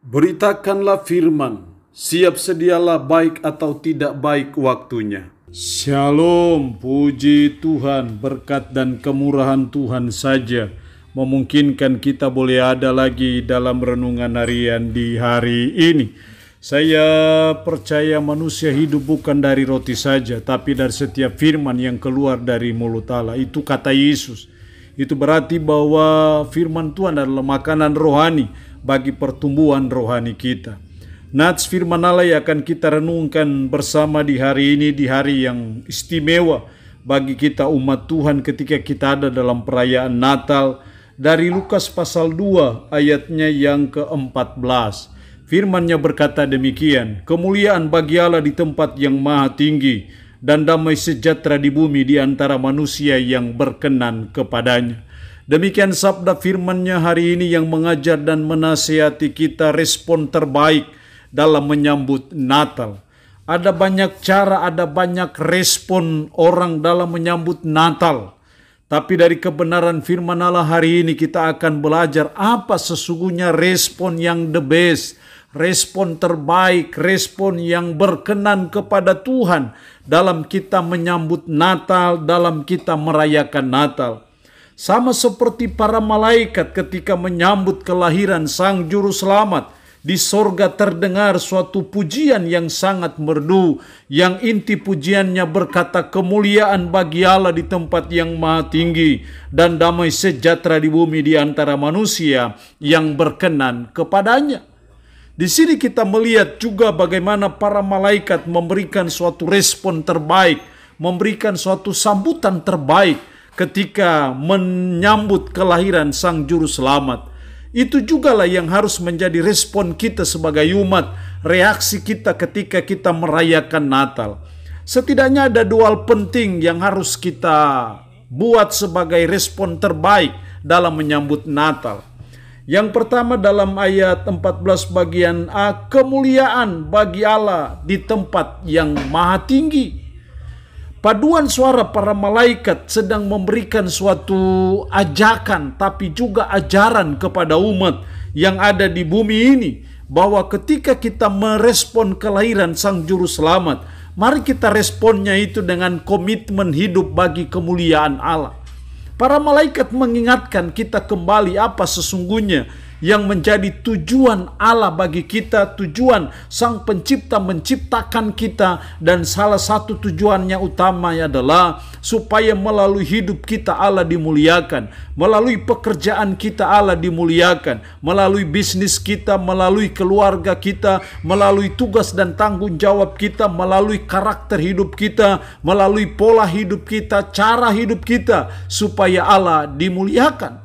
Beritakanlah firman, siap sedialah baik atau tidak baik waktunya. Shalom, puji Tuhan, berkat dan kemurahan Tuhan saja memungkinkan kita boleh ada lagi dalam renungan harian di hari ini. Saya percaya manusia hidup bukan dari roti saja, tapi dari setiap firman yang keluar dari mulut Allah. Itu kata Yesus. Itu berarti bahwa firman Tuhan adalah makanan rohani bagi pertumbuhan rohani kita. Nats firman Allah yang akan kita renungkan bersama di hari ini, di hari yang istimewa bagi kita umat Tuhan ketika kita ada dalam perayaan Natal, dari Lukas pasal 2 ayatnya yang ke-14. Firman-Nya berkata demikian, kemuliaan bagi Allah di tempat yang maha tinggi, dan damai sejahtera di bumi di antara manusia yang berkenan kepadanya. Demikian sabda firman-Nya hari ini yang mengajar dan menasihati kita respon terbaik dalam menyambut Natal. Ada banyak cara, ada banyak respon orang dalam menyambut Natal. Tapi dari kebenaran firman Allah hari ini kita akan belajar apa sesungguhnya respon yang the best, respon terbaik, respon yang berkenan kepada Tuhan dalam kita menyambut Natal, dalam kita merayakan Natal. Sama seperti para malaikat ketika menyambut kelahiran Sang Juru Selamat, di sorga terdengar suatu pujian yang sangat merdu, yang inti pujiannya berkata kemuliaan bagi Allah di tempat yang maha tinggi, dan damai sejahtera di bumi di antara manusia yang berkenan kepadanya. Di sini kita melihat juga bagaimana para malaikat memberikan suatu respon terbaik, memberikan suatu sambutan terbaik ketika menyambut kelahiran Sang Juru Selamat. Itu jugalah yang harus menjadi respon kita sebagai umat, reaksi kita ketika kita merayakan Natal. Setidaknya ada dua hal penting yang harus kita buat sebagai respon terbaik dalam menyambut Natal. Yang pertama dalam ayat 14 bagian A, kemuliaan bagi Allah di tempat yang maha tinggi. Paduan suara para malaikat sedang memberikan suatu ajakan tapi juga ajaran kepada umat yang ada di bumi ini, bahwa ketika kita merespon kelahiran Sang Juru Selamat, mari kita responnya itu dengan komitmen hidup bagi kemuliaan Allah. Para malaikat mengingatkan kita kembali apa sesungguhnya yang menjadi tujuan Allah bagi kita, tujuan Sang Pencipta menciptakan kita, dan salah satu tujuannya utama adalah supaya melalui hidup kita Allah dimuliakan, melalui pekerjaan kita Allah dimuliakan, melalui bisnis kita, melalui keluarga kita, melalui tugas dan tanggung jawab kita, melalui karakter hidup kita, melalui pola hidup kita, cara hidup kita, supaya Allah dimuliakan.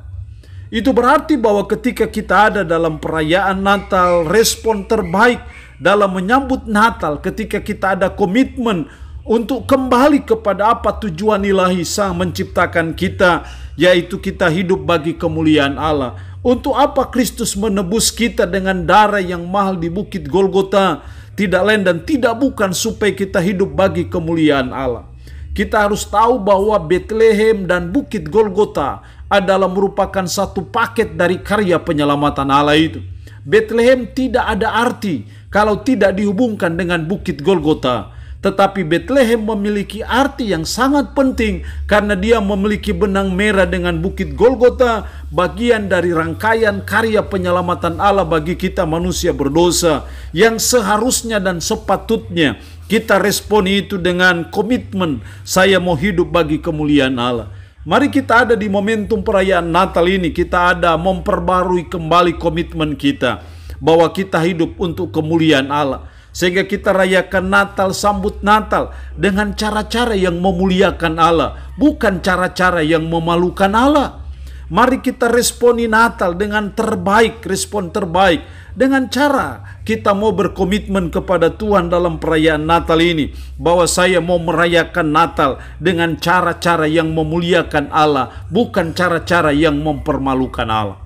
Itu berarti bahwa ketika kita ada dalam perayaan Natal, respon terbaik dalam menyambut Natal ketika kita ada komitmen untuk kembali kepada apa tujuan ilahi Sang menciptakan kita, yaitu kita hidup bagi kemuliaan Allah. Untuk apa Kristus menebus kita dengan darah yang mahal di Bukit Golgota? Tidak lain dan tidak bukan supaya kita hidup bagi kemuliaan Allah. Kita harus tahu bahwa Bethlehem dan Bukit Golgota adalah merupakan satu paket dari karya penyelamatan Allah itu. Bethlehem tidak ada arti kalau tidak dihubungkan dengan Bukit Golgota. Tetapi Bethlehem memiliki arti yang sangat penting karena dia memiliki benang merah dengan Bukit Golgota, bagian dari rangkaian karya penyelamatan Allah bagi kita manusia berdosa, yang seharusnya dan sepatutnya kita respon itu dengan komitmen, saya mau hidup bagi kemuliaan Allah. Mari kita ada di momentum perayaan Natal ini, kita ada memperbarui kembali komitmen kita bahwa kita hidup untuk kemuliaan Allah. Sehingga kita rayakan Natal, sambut Natal dengan cara-cara yang memuliakan Allah, bukan cara-cara yang memalukan Allah. Mari kita responi Natal dengan terbaik, respon terbaik, dengan cara kita mau berkomitmen kepada Tuhan dalam perayaan Natal ini, bahwa saya mau merayakan Natal dengan cara-cara yang memuliakan Allah, bukan cara-cara yang mempermalukan Allah.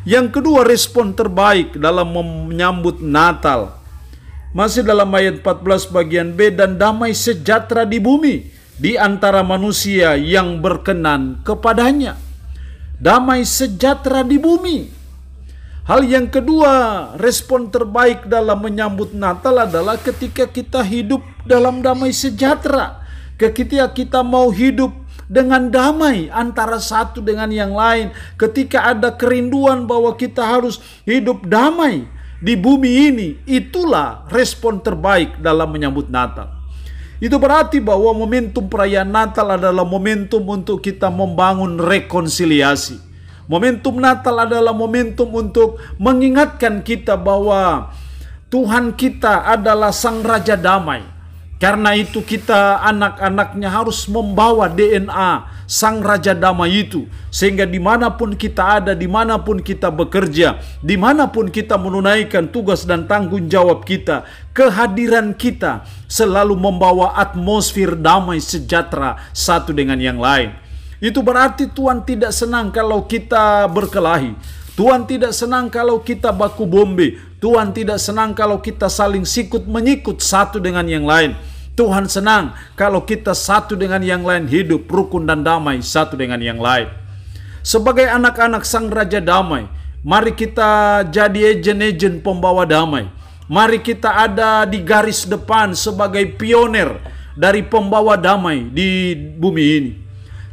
Yang kedua, respon terbaik dalam menyambut Natal, masih dalam ayat 14 bagian B, dan damai sejahtera di bumi di antara manusia yang berkenan kepadanya. Damai sejahtera di bumi. Hal yang kedua, respon terbaik dalam menyambut Natal adalah ketika kita hidup dalam damai sejahtera. Ketika kita mau hidup dengan damai antara satu dengan yang lain. Ketika ada kerinduan bahwa kita harus hidup damai di bumi ini. Itulah respon terbaik dalam menyambut Natal. Itu berarti bahwa momentum perayaan Natal adalah momentum untuk kita membangun rekonsiliasi. Momentum Natal adalah momentum untuk mengingatkan kita bahwa Tuhan kita adalah Sang Raja Damai. Karena itu kita anak-anaknya harus membawa DNA Sang Raja Damai itu. Sehingga dimanapun kita ada, dimanapun kita bekerja, dimanapun kita menunaikan tugas dan tanggung jawab kita, kehadiran kita selalu membawa atmosfer damai sejahtera satu dengan yang lain. Itu berarti Tuhan tidak senang kalau kita berkelahi. Tuhan tidak senang kalau kita baku bombe. Tuhan tidak senang kalau kita saling sikut menyikut satu dengan yang lain. Tuhan senang kalau kita satu dengan yang lain hidup rukun dan damai satu dengan yang lain. Sebagai anak-anak Sang Raja Damai, mari kita jadi agen-agen pembawa damai. Mari kita ada di garis depan sebagai pioner dari pembawa damai di bumi ini.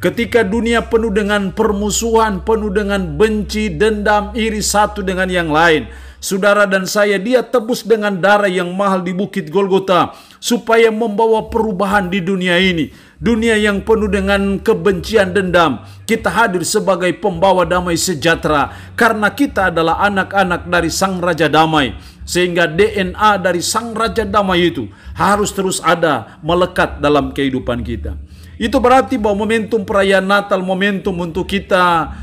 Ketika dunia penuh dengan permusuhan, penuh dengan benci, dendam, iri satu dengan yang lain, saudara dan saya, Dia tebus dengan darah yang mahal di Bukit Golgota supaya membawa perubahan di dunia ini. Dunia yang penuh dengan kebencian, dendam, kita hadir sebagai pembawa damai sejahtera karena kita adalah anak-anak dari Sang Raja Damai. Sehingga DNA dari Sang Raja Damai itu harus terus ada, melekat dalam kehidupan kita. Itu berarti bahwa momentum perayaan Natal, momentum untuk kita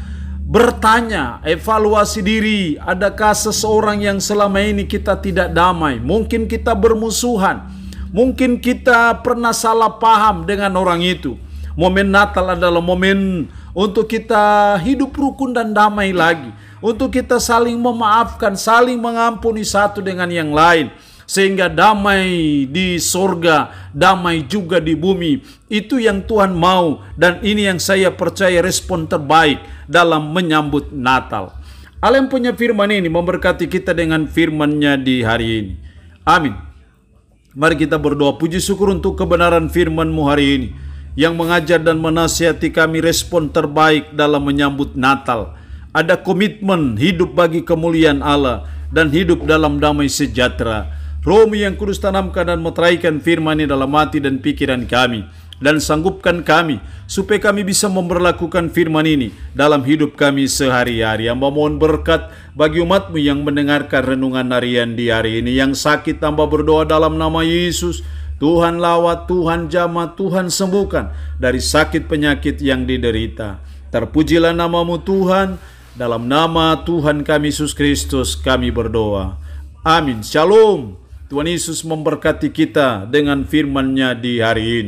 bertanya, evaluasi diri. Adakah seseorang yang selama ini kita tidak damai? Mungkin kita bermusuhan. Mungkin kita pernah salah paham dengan orang itu. Momen Natal adalah momen untuk kita hidup rukun dan damai lagi. Untuk kita saling memaafkan, saling mengampuni satu dengan yang lain. Sehingga damai di sorga, damai juga di bumi. Itu yang Tuhan mau. Dan ini yang saya percaya respon terbaik dalam menyambut Natal. Allah yang punya firman ini memberkati kita dengan firman-Nya di hari ini. Amin. Mari kita berdoa. Puji syukur untuk kebenaran firman-Mu hari ini. Yang mengajar dan menasihati kami respon terbaik dalam menyambut Natal. Ada komitmen hidup bagi kemuliaan Allah. Dan hidup dalam damai sejahtera. Roh yang kudus tanamkan dan meteraikan firman ini dalam hati dan pikiran kami. Dan sanggupkan kami supaya kami bisa memberlakukan firman ini dalam hidup kami sehari-hari. Hamba mohon berkat bagi umat-Mu yang mendengarkan renungan harian di hari ini. Yang sakit hamba berdoa dalam nama Yesus. Tuhan lawat, Tuhan jamah, Tuhan sembuhkan dari sakit penyakit yang diderita. Terpujilah nama-Mu Tuhan. Dalam nama Tuhan kami Yesus Kristus kami berdoa. Amin. Shalom. Tuhan Yesus memberkati kita dengan firman-Nya di hari ini.